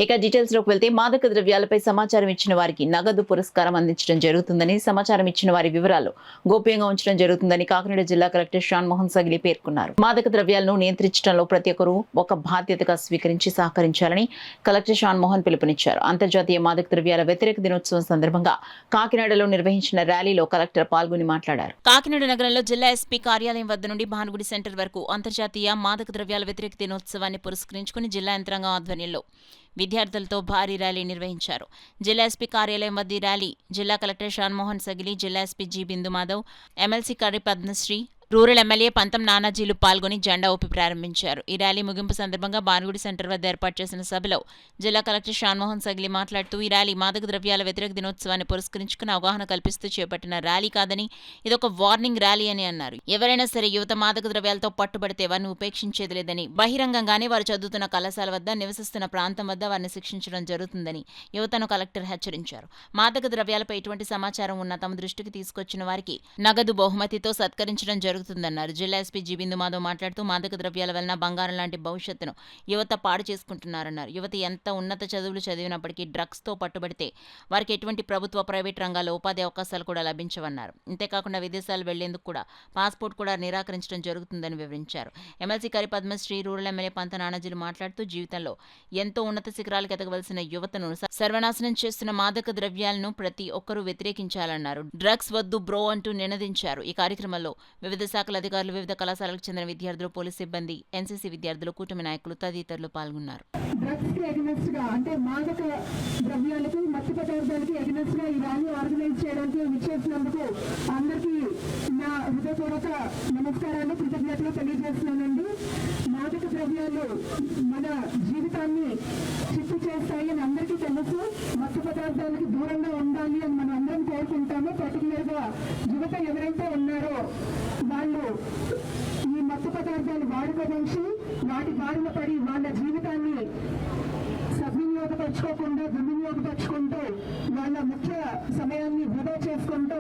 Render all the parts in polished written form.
ఇక డీటెయిల్స్ లోకి వెళ్తే మాదక ద్రవ్యాలపై సమాచారం ఇచ్చిన వారికి నగదు పురస్కారం అందించడం జరుగుతుందని, సమాచారం ఇచ్చిన వారి వివరాలు గోప్యంగా ఉంచడం జరుగుతుందని కాకినాడ జిల్లా కలెక్టర్ షాన్ మోహన్ సగిలి పేర్కొన్నారు. మాదక ద్రవ్యాలను నియంత్రించడంలో ప్రతి ఒక్కరూ ఒక బాధ్యతగా స్వీకరించి సహకరించాలని కలెక్టర్ షాన్ మోహన్ పిలుపునిచ్చారు. అంతర్జాతీయ మాదక ద్రవ్యాల వ్యతిరేక దినోత్సవం సందర్భంగా కాకినాడలో నిర్వహించిన ర్యాలీలో కలెక్టర్ పాల్గొని మాట్లాడారు. కాకినాడ నగరంలో జిల్లా ఎస్పీ కార్యాలయం వద్ద నుండి భానుగుడి సెంటర్ వరకు అంతర్జాతీయ మాదక ద్రవ్యాల వ్యతిరేక దినోత్సవాన్ని పురస్కరించుకుని జిల్లా యంత్రాంగం ఆధ్వర్యంలో విద్యార్థులతో భారీ ర్యాలీ నిర్వహించారు. జిల్లా ఎస్పీ కార్యాలయం వద్ద ర్యాలీ జిల్లా కలెక్టర్ షాన్ మోహన్ సగిలి, జిల్లా SP G Bindu Madhav, MLC Karri Padmasri, rural MLA Pantham నానాజీలు పాల్గొని జెండా ఊపి ప్రారంభించారు. ఈ ర్యాలీ ముగింపు సందర్భంగా భానుగుడి సెంటర్ వద్ద ఏర్పాటు చేసిన సభలో జిల్లా కలెక్టర్ షాన్ మోహన్ సగిలి మాట్లాడుతూ, ఈ ర్యాలీ మాదక ద్రవ్యాల వ్యతిరేక దినోత్సవాన్ని పురస్కరించుకుని అవగాహన కల్పిస్తూ చేపట్టిన ర్యాలీ కాదని ఇదొక వార్నింగ్ ర్యాలీ అని అన్నారు. ఎవరైనా సరే యువత మాదక ద్రవ్యాలతో పట్టుబడితే వారిని ఉపేక్షించేది లేదని, బహిరంగంగానే వారు చదువుతున్న కళాశాల వద్ద, నివసిస్తున్న ప్రాంతం వద్ద వారిని శిక్షించడం జరుగుతుందని యువతను కలెక్టర్ హెచ్చరించారు. మాదక ద్రవ్యాలపై ఎటువంటి సమాచారం ఉన్నా తమ దృష్టికి తీసుకొచ్చిన వారికి నగదు బహుమతితో సత్కరించడం జరుగుతుందన్నారు. జిల్లా ఎస్పీ జి బిందు మాధవ్ మాట్లాడుతూ, మాదక ద్రవ్యాల వలన బంగారం లాంటి భవిష్యత్తును యువత పాడు చేసుకుంటున్నారన్నారు. యువత ఎంత ఉన్నత చదువులు చదివినప్పటికీ డ్రగ్స్ తో పట్టుబడితే వారికి ఎటువంటి ప్రభుత్వ, ప్రైవేట్ రంగాల్లో ఉపాధి అవకాశాలు కూడా లభించవన్నారు. ఇంతేకాకుండా విదేశాలు వెళ్లేందుకు కూడా పాస్పోర్ట్ కూడా నిరాకరించడం జరుగుతుందని వివరించారు. MLC Karri Padmasri, rural MLA Pantham నానాజీలు మాట్లాడుతూ, జీవితంలో ఎంతో ఉన్నత శిఖరాలకు ఎదగవలసిన యువతను సర్వనాశనం చేస్తున్న మాదక ద్రవ్యాలను ప్రతి ఒక్కరూ వ్యతిరేకించాలన్నారు. డ్రగ్స్ వద్దు బ్రో అంటూ నినదించారు. ఈ కార్యక్రమంలో వివిధ శాఖల అధికారులు, వివిధ కళాశాలకు చెందిన విద్యార్థులు, పోలీస్ సిబ్బంది, ఎన్సీసీ విద్యార్థులు, కూటమి నాయకులు తదితరులు పాల్గొన్నారు. డ్రగ్స్ కి అగెనెస్ట్ గా, అంటే మాదక ద్రవ్యాలకు, మత్తు పదార్థాలకి అగెనెస్ట్ గా ఈ ర్యాలీ ఆర్గనైజ్ చేయడానికి విచ్చేసినందుకు అందరికీ నా హృదయపూర్వక నమస్కారాలు, కృతజ్ఞతలు తెలియజేస్తున్నానండి. మాదక ద్రవ్యాలు మన జీవితాన్ని చిత్తు చేస్తాయి అని అందరికీ తెలుసు. మత్తు పదార్థాలకి దూరంగా ఉండాలి అని మనం అందరం కోరుకుంటాము. పర్టికులర్ గా యువత ఎవరైతే ఉన్నారో వాళ్ళు ఈ మత్తు పదార్థాలు వాడుక నుంచి వాటి బారిన పడి వాళ్ళ జీవితాన్ని సద్వినియోగపరచుకోకుండా దుర్వినియోగపరచుకుంటూ వాళ్ళ ముఖ్య సమయాన్ని వృధా చేసుకుంటూ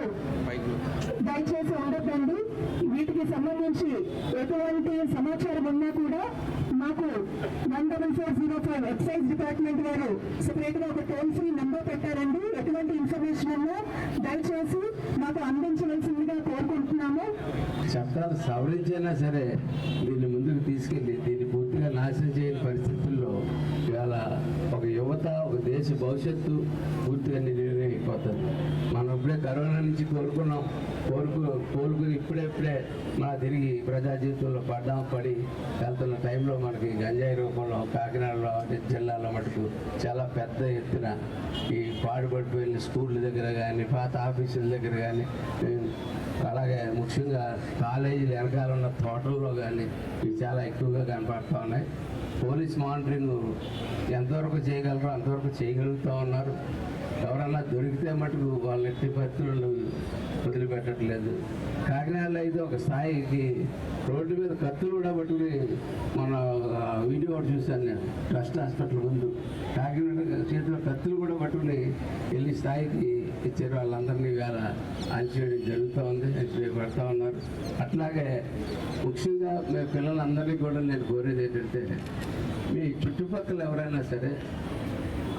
దయచేసి ఉండద్దండి. వీటికి సంబంధించి ఎటువంటి సమాచారం ఉన్నా కూడా మాకు 14405 ఎక్సైజ్ డిపార్ట్మెంట్ వారు సెపరేట్ గా ఒక టోల్ ఫ్రీ నెంబర్ పెట్టారండి. ఎటువంటి ఇన్ఫర్మేషన్ ఉన్నా దయచేసి మాకు అందించవలసిందిగా కోరుకుంటున్నాము. చట్టాలు సవరించినా సరే దీన్ని ముందుకు తీసుకెళ్లి దీన్ని పూర్తిగా నాశనం చేయని పరిస్థితుల్లో ఇవాళ ఒక యువత, ఒక దేశ భవిష్యత్తు పూర్తిగా నిర్వీర్యమైపోతుంది. మనం ఇప్పుడే కరోనా నుంచి కోలుకుని ఇప్పుడే మన తిరిగి ప్రజా జీవితంలో పడి వెళ్తున్న టైంలో మనకి గంజాయి రూపంలో కాకినాడలో జిల్లాలో మటుకు చాలా పెద్ద ఎత్తున ఈ పాడుపడిపోయిన స్కూళ్ళ దగ్గర కానీ, పాత ఆఫీసుల దగ్గర కానీ, అలాగే ముఖ్యంగా కాలేజీలు వెనకాల ఉన్న తోటల్లో కానీ ఇవి చాలా ఎక్కువగా కనపడుతూ ఉన్నాయి. పోలీస్ మానిటరింగ్ ఎంతవరకు చేయగలరో అంతవరకు చేయగలుగుతూ ఉన్నారు. ఎవరన్నా దొరికితే మటుకు వాళ్ళని ఎట్టి పరిస్థితులను వదిలిపెట్టట్లేదు. కాకినాడలో అయితే ఒక స్థాయికి రోడ్డు మీద కత్తులు కూడా పట్టుకుని మన వీడియో ఒకటి చూశాను నేను, ట్రస్ట్ హాస్పిటల్ ముందు కాకినాడ చేతిలో కత్తులు కూడా పట్టుకుని వెళ్ళి స్థాయికి ఇచ్చారు. వాళ్ళందరినీ వేళ అంచేయడం జరుగుతూ ఉంది, పడుతూ ఉన్నారు. అట్లాగే ముఖ్యంగా మేము పిల్లలందరినీ కూడా నేను కోరేది ఏంటంటే, మీ చుట్టుపక్కల ఎవరైనా సరే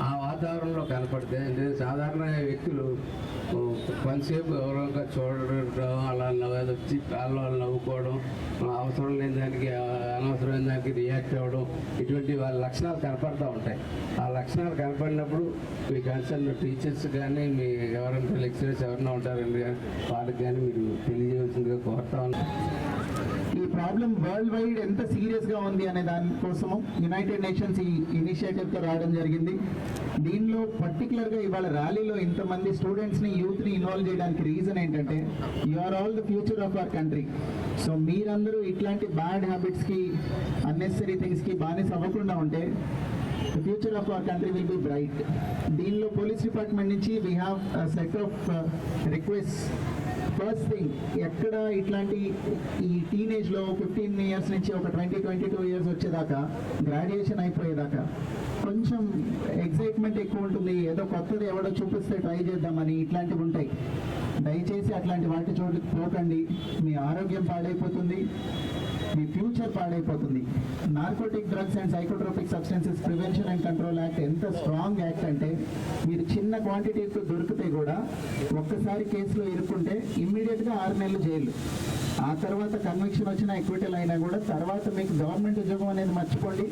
ఆ వాతావరణంలో కనపడితే, సాధారణంగా వ్యక్తులు కొంతసేపు ఎవరో చూడడం, అలా వచ్చి కాళ్ళు నవ్వుకోవడం, అవసరం లేని దానికి అనవసరమైన దానికి రియాక్ట్ అవ్వడం, ఇటువంటి వాళ్ళ లక్షణాలు కనపడుతూ ఉంటాయి. ఆ లక్షణాలు కనపడినప్పుడు మీ కన్సర్న్ టీచర్స్ కానీ, మీ ఎవరైనా లెక్చరర్స్ ఎవరైనా ఉంటారండి వాళ్ళకి కానీ మీరు తెలియజేయవలసిందిగా కోరుతా ఉన్నాను. ఈ ప్రాబ్లం వరల్డ్ వైడ్ ఎంత సీరియస్ గా ఉంది అనే దానికోసము యునైటెడ్ నేషన్స్ ఈ ఇనిషియేటివ్ తో రావడం జరిగింది. దీనిలో పర్టికులర్ గా ఇవాళ ర్యాలీలో ఇంతమంది స్టూడెంట్స్ ని, యూత్ ని ఇన్వాల్వ్ చేయడానికి రీజన్ ఏంటంటే, you are all the future of our country. So మీరందరూ ఇట్లాంటి బ్యాడ్ హ్యాబిట్స్ కి, అన్నెసరీ థింగ్స్ కి బానిస అవ్వకుండా ఉంటే the future of our country will be bright. దీనిలో పోలీస్ డిపార్ట్మెంట్ నుంచి we have a set of requests. First thing, ఎక్కడ ఇట్లాంటి ఈ టీనేజ్లో 15 ఇయర్స్ నుంచి ఒక 20-22 ఇయర్స్ వచ్చేదాకా, గ్రాడ్యుయేషన్ అయిపోయేదాకా కొంచెం ఎక్సైట్మెంట్ ఎక్కువ ఉంటుంది. ఏదో కొత్తది ఎవడో చూపిస్తే ట్రై చేద్దామని ఇట్లాంటివి ఉంటాయి. దయచేసి అట్లాంటి వాటి చోటుకు పోకండి, మీ ఆరోగ్యం పాడైపోతుంది. మీ ఫ్యూచర్ పాడైపోతుంది. Narcotic drugs and psychotropic substances prevention and control act ఎంత స్ట్రాంగ్ యాక్ట్ అంటే మీరు చిన్న క్వాంటిటీతో దొరికితే కూడా ఒక్కసారి కేసులో ఇరుక్కుంటే ఇమ్మీడియట్గా 6 నెలలు జైలు, ఆ తర్వాత కన్విక్షన్ వచ్చిన ఎక్విటల్ అయినా కూడా తర్వాత మీకు గవర్నమెంట్ ఉద్యోగం అనేది మర్చిపోండి,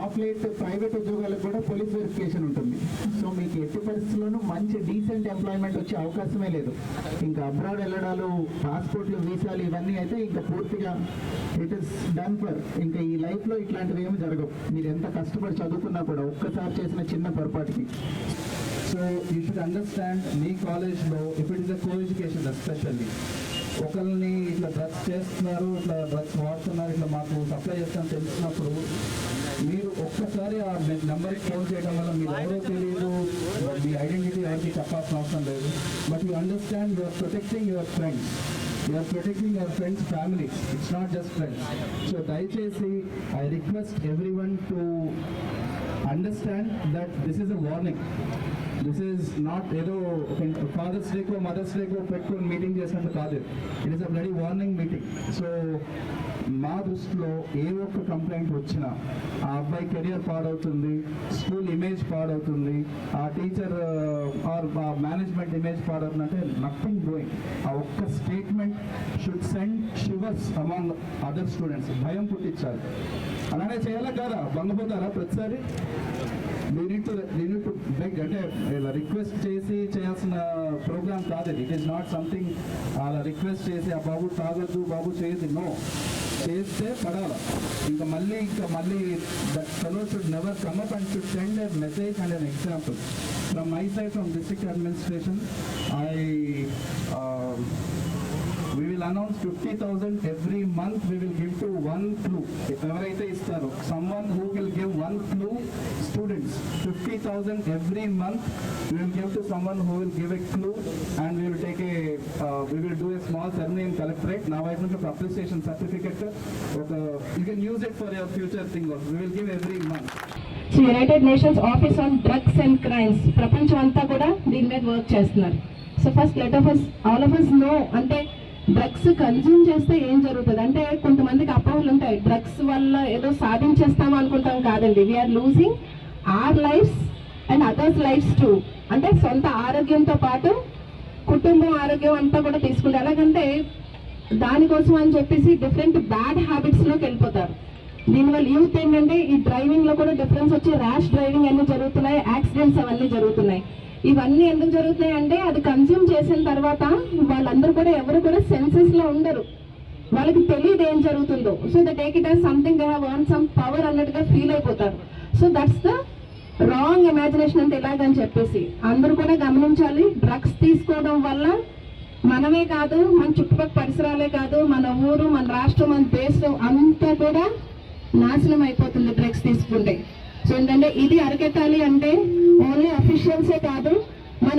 ఆఫ్ లేట్ ప్రైవేట్ ఉద్యోగాలకు కూడా పోలీస్ వెరిఫికేషన్ ఉంటుంది. సో మీకు ఎట్టి పరిస్థితుల్లోనూ మంచి డీసెంట్ ఎంప్లాయ్మెంట్ వచ్చే అవకాశమే లేదు. ఇంకా అబ్రాడ్ వెళ్ళడాలు, పాస్పోర్ట్లు, వీసాలు ఇవన్నీ అయితే ఇంకా పూర్తిగా ఇట్ ఇస్ డన్ ఫర్. ఇంకా ఈ లైఫ్లో ఇట్లాంటివి ఏమి జరగవు. మీరు ఎంత కష్టపడి చదువుకున్నా కూడా ఒక్కసారి చేసిన చిన్న పొరపాటుకి. సో యూ షుడ్ అండర్స్టాండ్ మీ కాలేజ్లో if it is a co education especially ఒకరిని ఇట్లా డ్రగ్స్ చేస్తున్నారు, ఇట్లా డ్రగ్స్ వాడుతున్నారు, ఇట్లా మాకు సప్లై చేస్తామని తెలిసినప్పుడు మీరు ఒక్కసారి ఆ నెంబర్కి ఫోన్ చేయడం వల్ల మీరు ఎవరో తెలియదు, మీ ఐడెంటిటీ ఎవరికి చెప్పాల్సిన అవసరం లేదు. But you understand you are protecting your friends, you are protecting your friends family, it's not just friends. So దయచేసి I request everyone to understand that this is a warning. This is not ఏదో father's డేకో mother's డేకో పెట్టుకొని meeting చేసినట్టు కాదు. It is a bloody warning meeting. So మా దృష్టిలో ఏ ఒక్క కంప్లైంట్ వచ్చినా ఆ అబ్బాయి కెరియర్ పాడవుతుంది, స్కూల్ ఇమేజ్ పాడవుతుంది, ఆ టీచర్ ఆర్ మేనేజ్మెంట్ ఇమేజ్ పాడవుతుంది అంటే నథింగ్ డూయింగ్. ఆ ఒక్క statement should send shivers among other students. భయం పుట్టించాలి. అలానే చేయాలా కాదా? బంగపోతారా ప్రతిసారి? వీ నీడ్ టు బెగ్, అంటే ఇలా రిక్వెస్ట్ చేసి చేయాల్సిన ప్రోగ్రామ్ కాదు ఇది. ఇట్ ఈస్ నాట్ సంథింగ్ అలా రిక్వెస్ట్ చేసి ఆ బాబు తాగొద్దు, బాబు చేయొద్దు. నో, చేస్తే పడాలి. ఇంకా మళ్ళీ that fellow should never come up and should send a message and an example. From my side, from district administration, we will announce 50,000 every month. We will give to one clue. ఎవరైతే ఇస్తారో someone who will give one clue, students 50,000 every month we will give to someone who will give a clue, and we will take we will do a small ceremony in collectorate. Now I want to appreciation certificate. You can use it for your future thing also. We will give every month. So United Nations office on drugs and crimes ప్రపంచం అంతా కూడా దీని మీద work చేస్తున్నారు. So first all of us know, అంటే drugs consume చేస్తే ఏం జరుగుతుంది అంటే కొంతమందికి అపోహలు ఉంటాయి. డ్రగ్స్ వల్ల ఏదో సాధించేస్తాము అనుకుంటాం. కాదండి, we are losing our lives and others lives too. అంటే సొంత ఆరోగ్యంతో పాటు కుటుంబం ఆరోగ్యం అంతా కూడా తీసుకుంటారు. ఎలాగంటే దానికోసం అని చెప్పేసి డిఫరెంట్ బ్యాడ్ హ్యాబిట్స్లోకి వెళ్ళిపోతారు. దీనివల్ల యూత్ ఏంటంటే ఈ డ్రైవింగ్లో కూడా డిఫరెన్స్ వచ్చి ర్యాష్ డ్రైవింగ్ అన్నీ జరుగుతున్నాయి, యాక్సిడెంట్స్ అవన్నీ జరుగుతున్నాయి. ఇవన్నీ ఎందుకు జరుగుతున్నాయి అంటే అది కన్జ్యూమ్ చేసిన తర్వాత వాళ్ళందరూ కూడా ఎవరు కూడా సెన్సెస్లో ఉండరు, వాళ్ళకి తెలియదు ఏం జరుగుతుందో. So the take it as something they have earn some power అన్నట్టుగా ఫీల్ అయిపోతారు. So that's the wrong imagination అంటే ఇలాగని చెప్పేసి అందరూ కూడా గమనించాలి. డ్రగ్స్ తీసుకోవడం వల్ల మనమే కాదు, మన చుట్టుపక్కల పరిసరాలే కాదు, మన ఊరు, మన రాష్ట్రం, మన దేశం అంతా కూడా నాశనం అయిపోతుంది డ్రగ్స్ తీసుకుంటే. సో ఏంటంటే ఇది అరికట్టాలి అంటే ఓన్లీ అఫీషియల్సే కాదు, మన